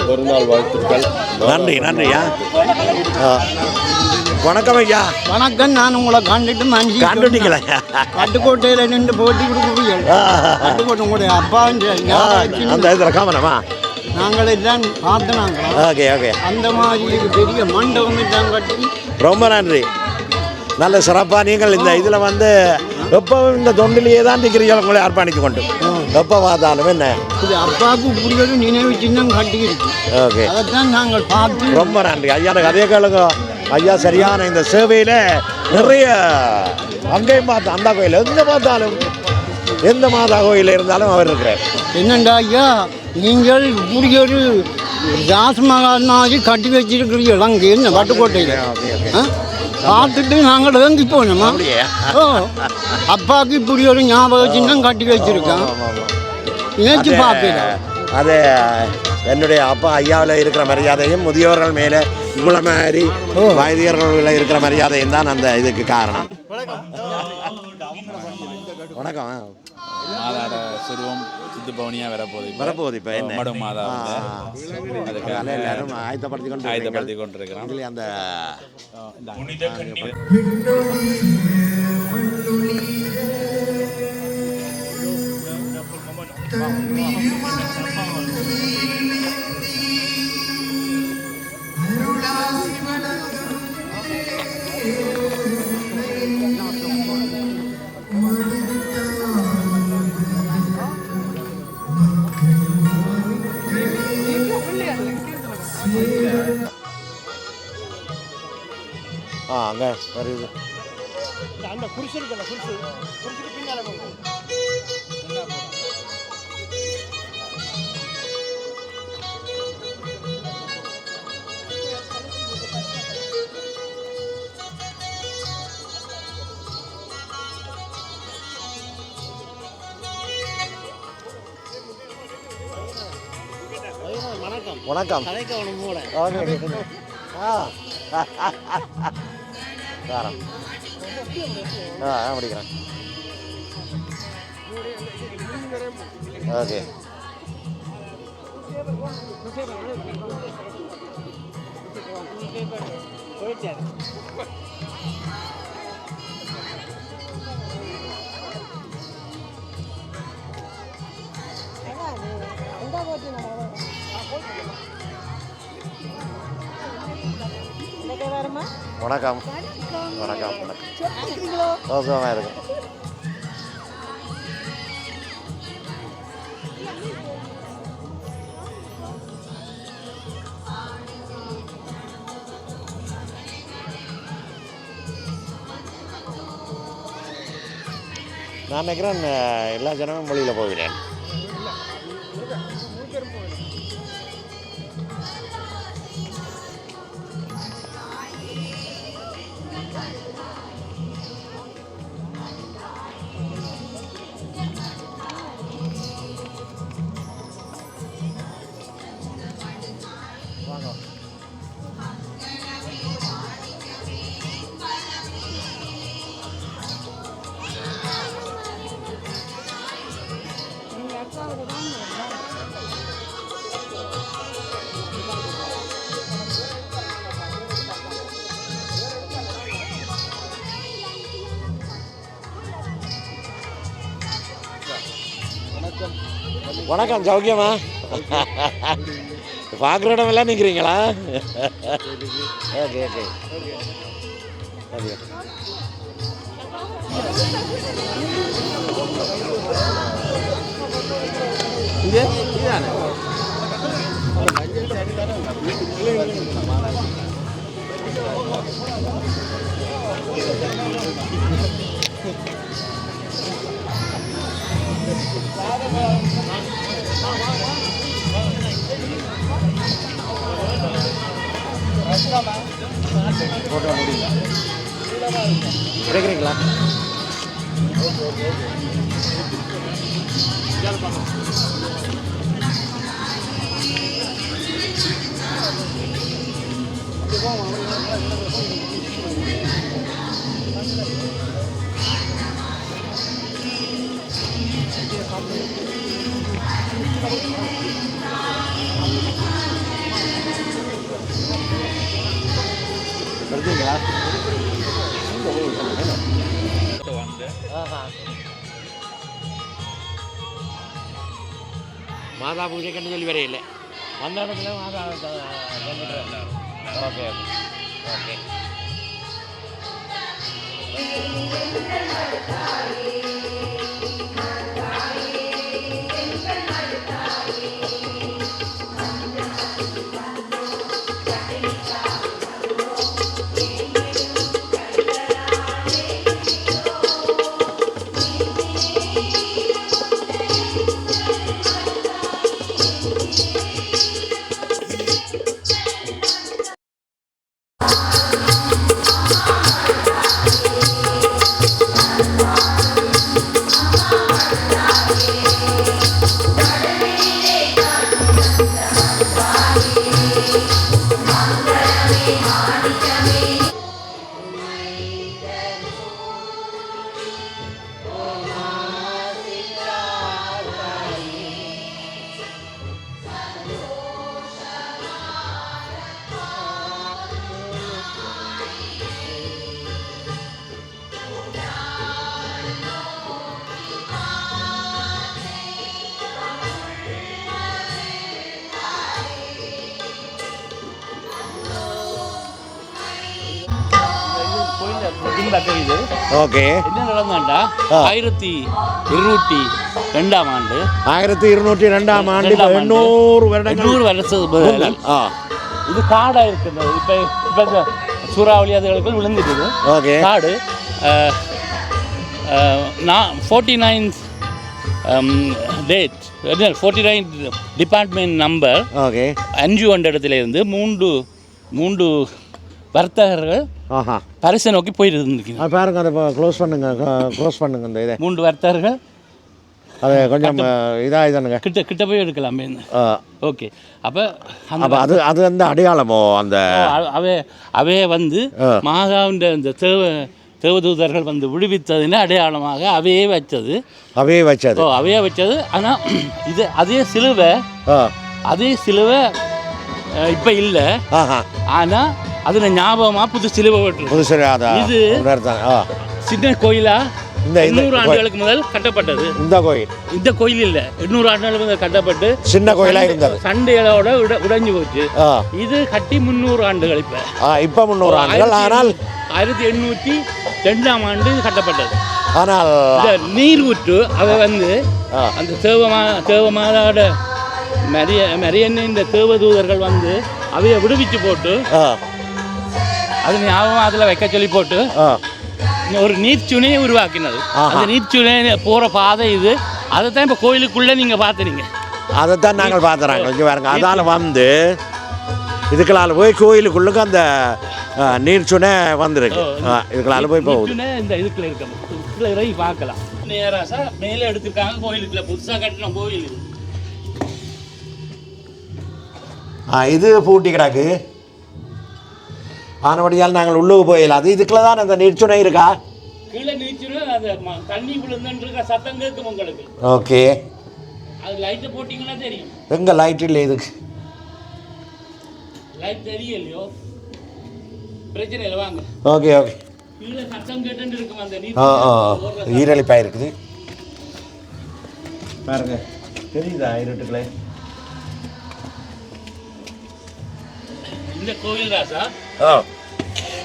பெருநாள் வாழ்த்துக்கள். நன்றி நன்றியா. வணக்கம் ஐயா. வணக்கம். நான் உங்களை கண்டுட்டீங்களா? பட்டுக்கோட்டையில் நின்று போட்டி கொடுக்குறீங்க. பட்டுக்கோட்டை உங்களுடைய அப்பா அந்த இதில் காமனமா நாங்கள் எல்லாம் பார்த்தோம். Okay okay. அந்த மாதிரி பெரிய மண்டபம் எல்லாம் கட்டி. ரொம்ப நன்றி. நல்ல சிறப்பாக நீங்கள் இந்த இதில் வந்து எப்பவும் இந்த தொண்டிலேயே தான் இருக்கிறீர்கள், உங்களை அர்ப்பணித்து கொண்டு எப்போ பார்த்தாலும். என்ன இது அப்பாவுக்கு புரிவது நினைவு சின்னம் கட்டி இருக்கு. ஓகே, அதைத்தான் நாங்கள் பார்த்து. ரொம்ப நன்றி ஐயா. எனக்கு அதே கேளுங்க ஐயா. சரியான இந்த சேவையில் நிறைய அங்கேயும் பார்த்தோம், அந்த கோயில் எங்கே பார்த்தாலும், எந்த மாதா கோயிலில் இருந்தாலும் அவர் இருக்கிறார். என்னண்டா ஐயா, நீங்கள் இப்படி ஒரு ராஜ்மஹால் மாதிரி கட்டி வச்சிருக்கிறீர்கள் அங்கே என்ன பட்டுக்கோட்டையில் பார்த்துட்டு நாங்கள் இறங்கி போனோமா. ஓ, அப்பாவுக்கு இப்படி ஒரு ஞாபக சின்னம் கட்டி வச்சிருக்கேன், நினைச்சு பார்க்கிறேன். அது என்னுடைய அப்பா ஐயாவில் இருக்கிற மரியாதையும் முதியோர்கள் மேலே உங்களை மாதிரி வைத்தியர்கள் இருக்கிற மரியாதையும் தான் அந்த இதுக்கு காரணம். வணக்கம். மாதாட சுருவம் சித்து பவனியாக வரப்போகுது இப்போ என்ன மடம் மாதா அதுக்காக எல்லாரும் ஆயத்தப்படுத்தி கொண்டிருக்கிறோம். அந்த அங்கே வருது அந்த குடிசை இருக்குல்ல, குடிசைக்கு பின்னால் வணக்கம். படிக்கிறேன். ஓகே. வணக்கம் வணக்கம் ஓகேவா இருக்கும். நான் நினைக்கிறேன் எல்லா ஜனமும் மொழியில் போகிறேன். வணக்கம், சௌக்கியமா? பார்க்குற இடமெல்லாம் நிற்கிறீங்களா? Okay okay. கிடைக்கிறீங்களா? மாதா பூஜை கண்டு சொல்லி வரையில்லை. அந்த இடத்துல மாதா ஓகே ஓகே. ஓகே. என்ன நடந்தாண்டா 1202ஆம் ஆண்டு 1202ஆம் ஆண்டு 800 வருடங்கள் இது காடாக இருக்கின்றது. இப்போ சூறாவளி அதுகளுக்கு விழுந்துட்டுது. ஓகே. காடு 49 டேட் 49 டிபார்ட்மெண்ட் நம்பர். ஓகே. 5 இடத்துல இருந்து மூன்று வர்த்தகர்கள் பரிசை நோக்கி போயிட்டு இருந்துருக்கீங்க. பாருங்க, அதை க்ளோஸ் பண்ணுங்க இந்த இதை. 3 வர்த்தகர்கள் அது கொஞ்சம் இதாக தானுங்க, கிட்ட போய் எடுக்கலாமே. ஓகே. அப்போ அது அந்த அடையாளமோ அந்த அவே வந்து மாகாவின் இந்த தேவதூதர்கள் வந்து விடுவித்ததுன்னு அடையாளமாக அவையே வச்சது. ஆனால் இது அதே சிலுவை அதே சிலுவை இப்போ இல்லை. ஆனால் அதில் ஞாபகமாக புது சிலுவை புது இது சின்ன கோயிலா இந்த 800 ஆண்டுகளுக்கு முதல் கட்டப்பட்டது. இந்த கோயில் இல்லை, 800 ஆண்டுகளுக்கு முதல் கட்டப்பட்டு சின்ன கோயிலா இருந்தது. சண்டைகளோட உடைஞ்சு போச்சு. இது கட்டி 300 ஆண்டுகள். இப்போ 300 ஆண்டுகள். ஆனால் 1802ஆம் ஆண்டு கட்டப்பட்டது. ஆனால் இந்த நீர் ஊற்று அவ வந்து அந்த தேவமாதாவோட மரியன் இந்த தேவதூதர்கள் வந்து அவைய விடுவிச்சு போட்டு அது ஞாபகம் அதில் வைக்க சொல்லி போட்டு ஒரு நீர்ச்சுனையை உருவாக்கினது. அந்த நீர்ச்சுனை போகிற பாதை இது. அதை தான் இப்போ கோயிலுக்குள்ளே நீங்கள் பார்த்துறீங்க. அதைத்தான் நாங்கள் பார்த்துறாங்க. கொஞ்சம் பாருங்க, அதால் வந்து இதுக்களால் போய் கோயிலுக்குள்ளுக்கு அந்த நீர்ச்சுனை வந்துருக்கு. இதுக்களால் போய் போகுது. இந்த இதுக்குள்ள இருக்க பார்க்கலாம். நேராக மேலே எடுத்துருக்காங்க. கோயிலுக்குள்ள புதுசாக கட்டின கோயில் இது. இது பூட்டி கிடக்கு. ஆனபடியால் நாங்கள் உள்ளுக்கு போயிடலாம். அது இதுக்குள்ள தான் அந்த நீர்ச்சுனை இருக்கா? கீழே நீர்ச்சுனை அது தண்ணி விழுந்துருக்க சத்தம் கேட்கும் உங்களுக்கு. ஓகே. அது லைட்டை போட்டிங்கன்னா தெரியும். எங்கே லைட் இல்லை? இதுக்கு லைட் தெரியலையோ? பிரச்சனை இல்லை, வாங்க. Okay okay. கீழே சத்தம் கேட்டு இருக்கும் அந்த நீர். ஈரலிப்பாக இருக்குது பாருங்க, தெரியுதா இருட்டுக்குள்ளே? இந்த கோயில் ராசா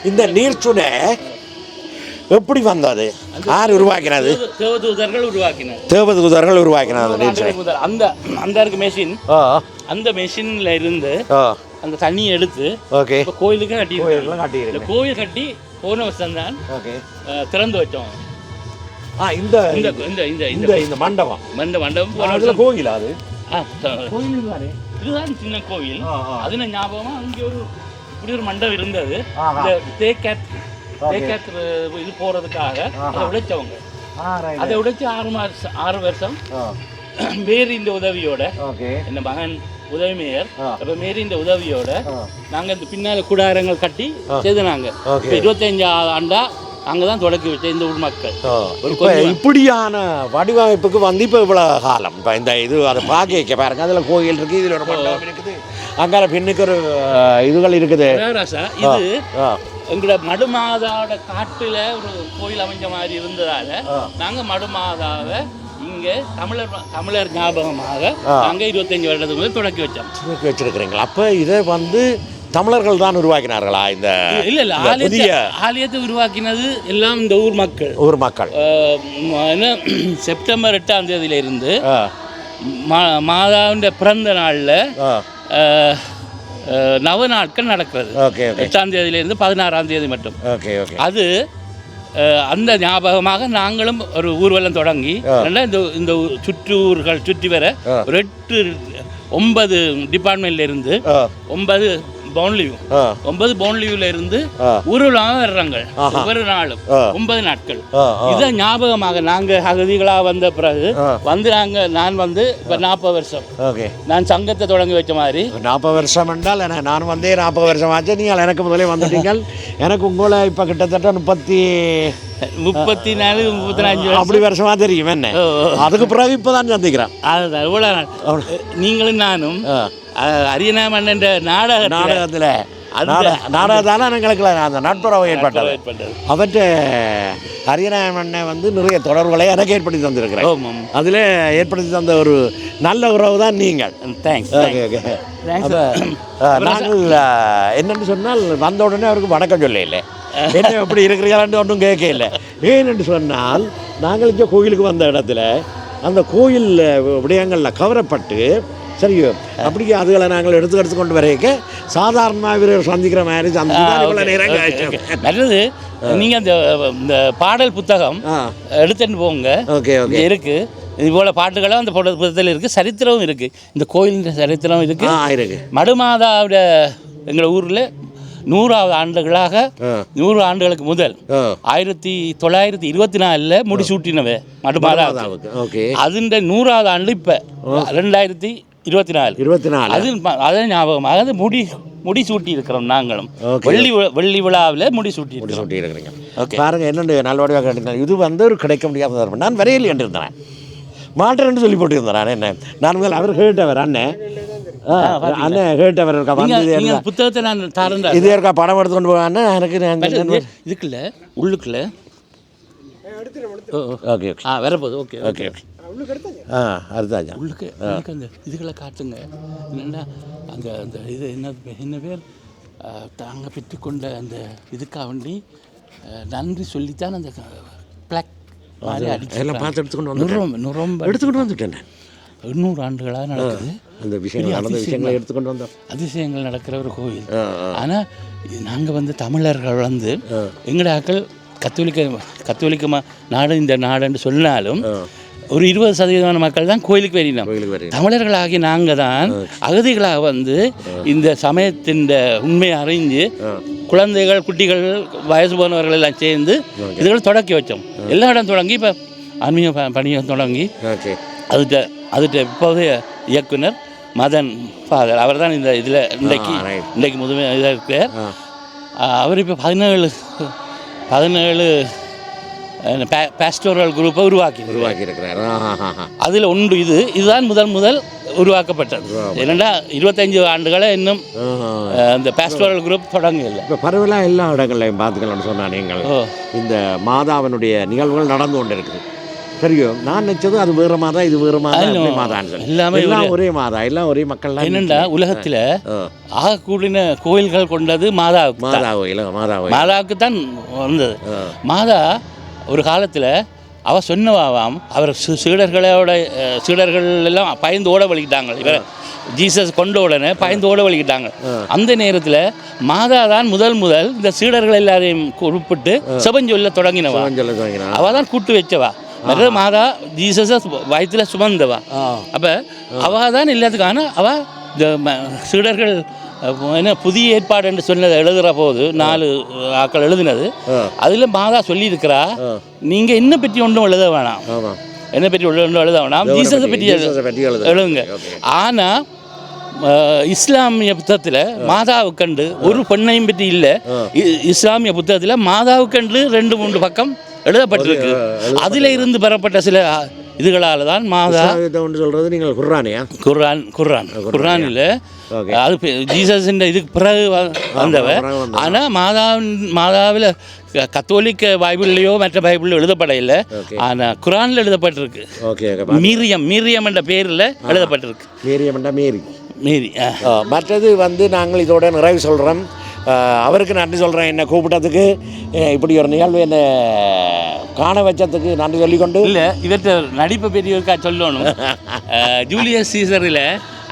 இந்த நீர்ச்சுனை எப்படி வந்தது? யார் உருவாக்கினது? தேவதூதர்கள் உருவாக்கினார். தேவதூதர்கள் உருவாக்கினார் நீர்ச்சுனை. அந்த அந்த இருக்கு மெஷின். அந்த மெஷின்ல இருந்து அந்த தண்ணியை எடுத்து இப்போ கோயிலுக்கு கட்டி கோயில் கட்டி போன வருஷம் தான் திறந்து வச்சோம். இந்த இந்த இந்த இந்த இந்த மண்டபம் மண்டபம் கோயில். அது கோயில் தானே, இதுதான் சின்ன கோயில். அதுன ஞாபகமா அங்கே இப்படி ஒரு மண்டபம் இருந்தது. இந்த தேக்கேத் இது போறதுக்காக அதை உடைச்சவங்க. அதை உடைச்சு 6 வருஷம் மேரியின் உதவியோட, என்ன மகன் உதவி மேயர், அப்ப மேரியின் உதவியோட நாங்க இந்த பின்னால கூடாரங்கள் கட்டி செய்தாங்க. 25 ஆண்டா அங்கதான் தொடக்கி வச்ச இந்த ஊர் மக்கள். இப்படியான வடிவமைப்புக்கு வந்து இப்போ இவ்வளோ காலம். இப்போ இந்த இது அதை பார்க்க பாருங்க, அதில் கோயில் இருக்குது, இதில் ஒரு மண்டபம் இருக்குது, அங்கே பின்னுக்கு ஒரு இதுகள் இருக்குது. இது எங்களோட மடுமாதாவோட காட்டுல ஒரு கோயில் அமைஞ்ச மாதிரி இருந்ததால நாங்கள் மடுமாதாவை இங்கே தமிழர் ஞாபகமாக நாங்கள் 25 வருடத்துக்கு முதல் தொடக்கி வச்சிருக்கிறீங்களா? அப்போ இதை வந்து தமிழர்கள் தான் உருவாக்கினார்களா? இந்த இல்ல ஆலயத்தை உருவாக்கினது எல்லாம் இந்த ஊர் மக்கள். செப்டம்பர் 8ஆம் தேதியிலிருந்து மாதாவின் பிறந்த நாளில் 9 நாட்கள் நடக்கிறது. 8ஆம் தேதியிலிருந்து 16ஆம் தேதி மட்டும். அது அந்த ஞாபகமாக நாங்களும் ஒரு ஊர்வலம் தொடங்கி இந்த சுற்றூர்கள் சுற்றி வர ஒரு 9 டிபார்ட்மெண்ட்ல இருந்து 9 பவுன்லீவ்ல இருந்து ஊர்வலமாக வர்றாங்க. ஒவ்வொரு நாளும் 9 நாட்கள். இதை ஞாபகமாக நாங்க அகதிகளா வந்த பிறகு வந்து நான் வந்து இப்போ 40 வருஷம் நான் சங்கத்தை தொடங்கி வச்ச மாதிரி. 40 வருஷம் என்றால் நான் வந்தே 40 வருஷம் ஆச்சு. நீங்கள் எனக்கு முதலே வந்துட்டீங்க. எனக்கு உங்களை இப்போ கிட்டத்தட்ட 34 35 அப்படி வருஷமா தெரியும். என்ன அதுக்கு பிறகு இப்போதான் சந்திக்கிறேன். அதுதான் இவ்வளோ நீங்களும் நானும் அரியணா மன்னன் நாடகத்தில் நாடகத்தால் எங்களுக்கு அந்த நட்புறவு ஏற்பட்டது. அவற்றை அரியணா மண்ணை வந்து நிறைய தொடர்புகளை எனக்கு ஏற்படுத்தி தந்திருக்கிறேன். அதில் ஏற்படுத்தி தந்த ஒரு நல்ல உறவு தான் நீங்கள். தேங்க்ஸ். நாங்கள் என்னென்னு சொன்னால் வந்த உடனே அவருக்கு வணக்கம் சொல்ல இல்லை, என்ன எப்படி இருக்கிறீங்களான்னு ஒன்றும் கேட்க இல்லை. ஏன்னு சொன்னால் நாங்கள் இங்கே கோயிலுக்கு வந்த இடத்துல அந்த கோயில் விடயங்களில் கவரப்பட்டு சரியோ அப்படி அதுகளை நாங்கள் எடுத்து கொண்டு வரைக்க சாதாரணமாக இவர் சந்திக்கிற மாதிரி நல்லது. நீங்கள் இந்த பாடல் புத்தகம் எடுத்துட்டு போங்க. இருக்கு இது போல பாட்டுகளும் அந்த புத்தகத்தில் இருக்குது, சரித்திரமும் இருக்குது. இந்த கோயிலின் சரித்திரம் இருக்குது. மடுமாதாவோட எங்கள் ஊரில் 100வது ஆண்டுகளாக 100 ஆண்டுகளுக்கு முதல் 1924 முடிசூட்டினவை மடுமாதாவுக்கு. அதுண்ட 100வது ஆண்டு இப்போ 2024 அது ஞாபகமாக அது முடி சூட்டி இருக்கிறோம். நாங்களும் வெள்ளி விழாவில் முடி சூட்டி இருக்கிறீங்க. பாருங்க என்னென்னு நல்லபடியாக கேட்டுங்க. இது வந்து ஒரு கிடைக்க முடியாத நான் வரையில் என்று இருந்தேன் மாட்டேன்னு சொல்லி போட்டு இருந்தேன். என்ன நான் அவர் கேட்டவர் அண்ணன் அண்ணன் கேட்டவர் இருக்கா வந்து புத்தகத்தை நான் தாரேன். இது இருக்கா படம் எடுத்துக்கொண்டு போவான்னு எனக்கு இதுக்குள்ள உள்ளுக்குள்ள ஓகே ஓகே வரப்போகுது. ஓகே ஓகே ஓகே அடுத்தாச்சா உள்ளுக்கு அந்த இதுகளை காட்டுங்க. என்னென்னா அந்த அந்த இது என்ன பேர் தாங்க பெற்றுக்கொண்ட அந்த இதுக்காக வேண்டி நன்றி சொல்லித்தான் அந்த பிளாக் மாதிரி எல்லாம் பார்த்து எடுத்துக்கொண்டு வந்து ரொம்ப எடுத்துக்கிட்டு வந்துட்டேன். 800 ஆண்டுகளாக நடக்குது. அந்த விஷயங்களை எடுத்துக்கொண்டு வந்தோம். அதிசயங்கள் நடக்கிற ஒரு கோயில். ஆனால் நாங்கள் வந்து தமிழர்கள் வந்து எங்களுடைய ஆக்கள் கத்தோலிக்க நாடு இந்த நாடுன்னு சொன்னாலும் ஒரு 20% மக்கள் தான் கோயிலுக்கு வரினோம். தமிழர்களாகி நாங்கள் தான் அகதிகளாக வந்து இந்த சமயத்தின் உண்மையை அறிஞ்சு குழந்தைகள் குட்டிகள் வயசு போனவர்கள் எல்லாம் சேர்ந்து இதுகளை தொடக்கி வச்சோம். எல்லா இடம் தொடங்கி இப்போ ஆன்மீக பணியை தொடங்கி அதுகிட்ட இப்போதைய இயக்குனர் மதன் ஃபாதர் அவர் தான் இந்த இதில் இன்றைக்கு முதுமை இதாக இருக்கிறார். அவர் இப்போ 17 பாஸ்டோரல் குரூப்பை உருவாக்கியிருக்கிறார். அதில் ஒன்று இதுதான் முதல் உருவாக்கப்பட்டது. ஏன்னா 25 ஆண்டுகளை இன்னும் இந்த பாஸ்டோரல் குரூப் தொடங்கல. இப்போ பரவலாக எல்லா இடங்களையும் பார்த்துக்கலாம்னு சொன்னால் நீங்கள் இந்த மாதாவினுடைய நிகழ்வுகள் நடந்து கொண்டு இருக்குது. சரியோ நான் நினச்சது அது வேறு மாதா இது வேறு மாதா எல்லாம் ஒரே மாதா எல்லாம் ஒரே மக்கள். என்னென்னா உலகத்தில் ஆகக்கூடின கோயில்கள் கொண்டது மாதாவுக்கு தான் வந்தது. மாதா ஒரு காலத்தில் அவள் சொன்னவாம் அவர் சீடர்கள் எல்லாம் பயந்து ஓட வலிக்கிட்டாங்க. இவர் ஜீசஸ் கொண்ட உடனே பயந்து ஓட வலிக்கிட்டாங்க. அந்த நேரத்தில் மாதா தான் முதல் இந்த சீடர்கள் எல்லாரையும் குறிப்பிட்டு செபஞ்சொல்ல தொடங்கினவா. அவள் தான் கூட்டு வச்சவா. மற்ற மாதா ஜீசஸை வயிற்றில் சுமந்தவா. அப்போ அவள் தான் எல்லாத்துக்கான அவள் இந்த சீடர்கள் என்ன புதிய ஏற்பாடு என்று சொன்னதை எழுதுகிற போது 4 ஆக்கள் எழுதினது அதில் மாதா சொல்லியிருக்கிறா, நீங்கள் என்ன பற்றி ஒன்றும் எழுத வேணாம், என்ன பற்றி ஒன்றும் எழுத வேணாம், ஜீசஸை பற்றி எழுதுங்க. ஆனால் இஸ்லாமிய புத்தகத்தில் மாதாவுக்கண்டு ஒரு பெண்ணையும் பற்றி இல்லை. இஸ்லாமிய புத்தகத்தில் மாதாவுக்கண்டு 2-3 பக்கம் எழுதப்பட்டிருக்கு. அதில் இருந்து பெறப்பட்ட சில இதுகளால் தான் மாதா சொல்கிறது. நீங்கள் குர்ஆனில் அது ஜீசஸின் இதுக்கு பிறகு வந்தவர். ஆனால் மாதாவில் கத்தோலிக்க பைபிள்லையோ மற்ற பைபிளிலோ எழுதப்படையில்லை. ஆனால் குர்ஆனில் எழுதப்பட்டிருக்கு. மீரியம் என்ற பேரில் எழுதப்பட்டிருக்கு. மேரி. மற்றது வந்து நாங்கள் இதோட நிறைவு சொல்கிறோம். அவருக்கு நன்றி சொல்கிறேன், என்னை கூப்பிட்டதுக்கு, இப்படி ஒரு நிகழ்வு என்னை காண வச்சதுக்கு நன்றி சொல்லிக்கொண்டு. இல்லை இவற்றை நடிப்பை பெரியவருக்கா சொல்லணும். ஜூலியஸ் சீசரில்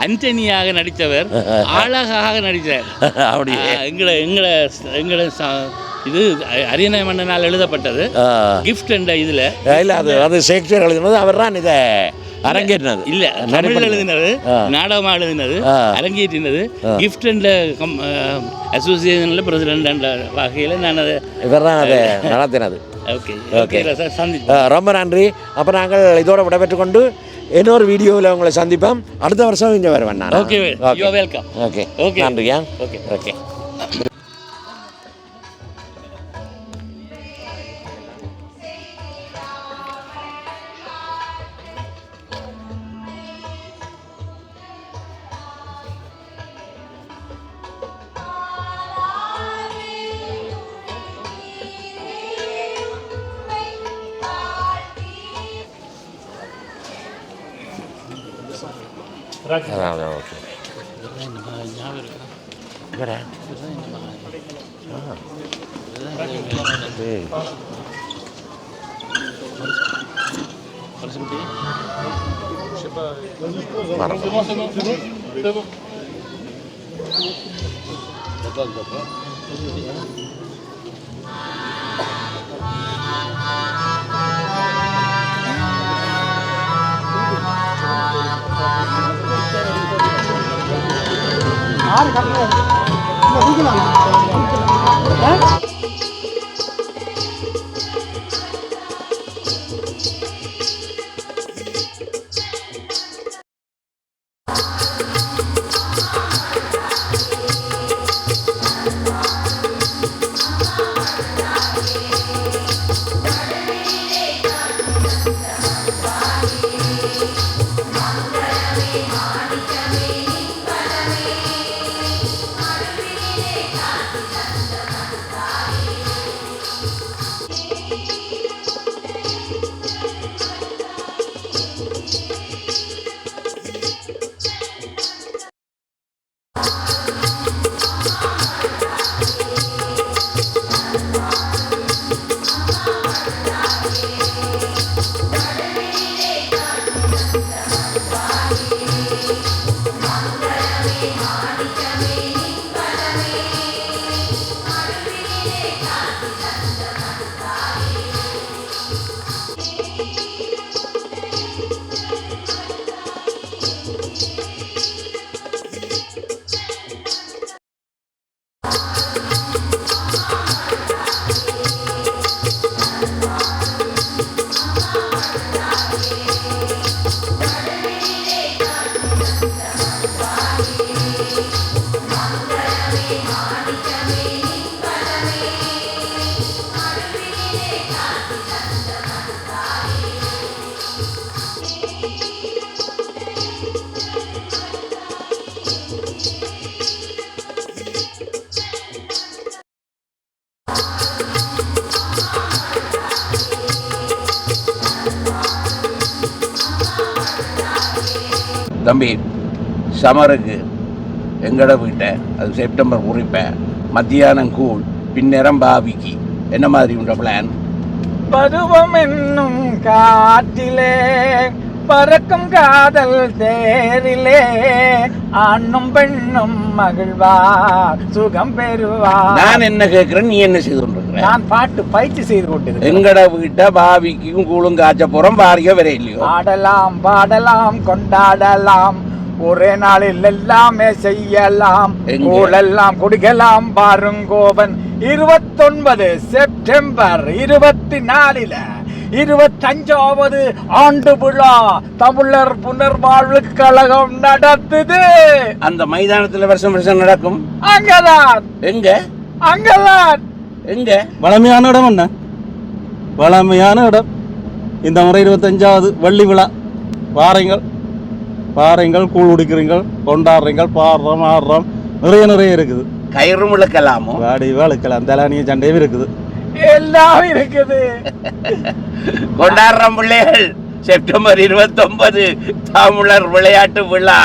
அன்டனியாக நடித்தவர் அழகாக நடித்தார். அப்படி எங்களை இது அரியணை மன்னனால் எழுதப்பட்டது கிஃப்ட் என்ற இதில் இல்லை அது ஷேக்ஸ்பியர் எழுதினது. அவர் தான் இதை அரங்கேற்றினது. இல்லை தமிழ் எழுதினது, நாடகமாக எழுதினது, அரங்கேற்றினது கிஃப்ட் என்ற அசோசியேஷனில் பிரசிடென்ட் என்ற வகையில் நான் அதை இவர் தான் அதை நடத்தினது. ஓகே ஓகே சார், ரொம்ப நன்றி. அப்போ நாங்கள் இதோட விடைபெற்றுக்கொண்டு இன்னொரு வீடியோவில் உங்களை சந்திப்போம். அடுத்த வருஷம் இங்கே வருவேன் நான். Okay welcome. ஓகே ஓகே நன்றியா. Okay okay. மாணிக்கமே தம்பி சமருக்கு எங்கட வீட்டை அது செப்டம்பர் குறிப்பேன் மத்தியானம் கூழ் பின்னேரம் பாவிக்கு என்ன மாதிரி உண்ட பிளான்? பருவம் என்னும் காற்றிலே பறக்கும் காதல் தேரிலே ஆண்ணும் பெண்ணும் மகிழ்வார் சுகம் பெறுவார். நான் என்ன கேட்கிறேன், நீ என்ன செய்து கொண்டிருக்கிற? நான் பாட்டு பயிற்சி செய்து கொண்டிருக்கிறேன். எங்கட வீட்டை பாவிக்கும் கூழும் காய்ச்ச போறோம், பாரிய வர இல்லையோ? ஆடலாம் பாடலாம் கொண்டாடலாம், ஒரே நாளில் எல்லாமே செய்யலாம், கூழெல்லாம் குடிக்கலாம். பாருங்கோவன் 29 செப்டம்பர் 24 25வது ஆண்டு விழா தமிழர் புனர்வாழ்வு கழகம் நடத்துது. அந்த மைதானத்துல வருஷம் வருஷம் நடக்கும். அங்கதான். எங்க? அங்கதான். எங்க? வளமையான இடம் என்ன? வளமையான இடம். இந்த முறை 25வது வெள்ளி விழா. வாருங்கள் பாருங்கள், கூழ் குடிக்கிறீங்கள், கொண்டாடுறீங்கள், பாடுறோம் ஆடுறோம், நிறைய இருக்குது. கயிறும் இழுக்கலாமோ? வாடிவா இழுக்கலாம், தலானிய சண்டையும் இருக்குது, எல்லாம் இருக்குது. கொண்டாடுறோம் பிள்ளைகள். செப்டம்பர் 29 தமிழர் விளையாட்டு விழா.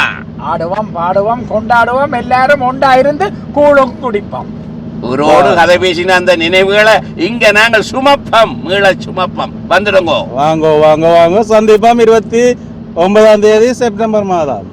ஆடுவோம் பாடுவோம் கொண்டாடுவோம், எல்லாரும் ஒன்றாயிருந்து கூழும் குடிப்போம். ஊரோடு கதை பேசின அந்த நினைவுகளை இங்க நாங்கள் சுமப்பம், மீள சுமப்பம். வந்துடுங்கோ. வாங்கோ வாங்கோ வாங்கோ, சந்திப்போம் 29ஆம் தேதி செப்டம்பர் மாதம்.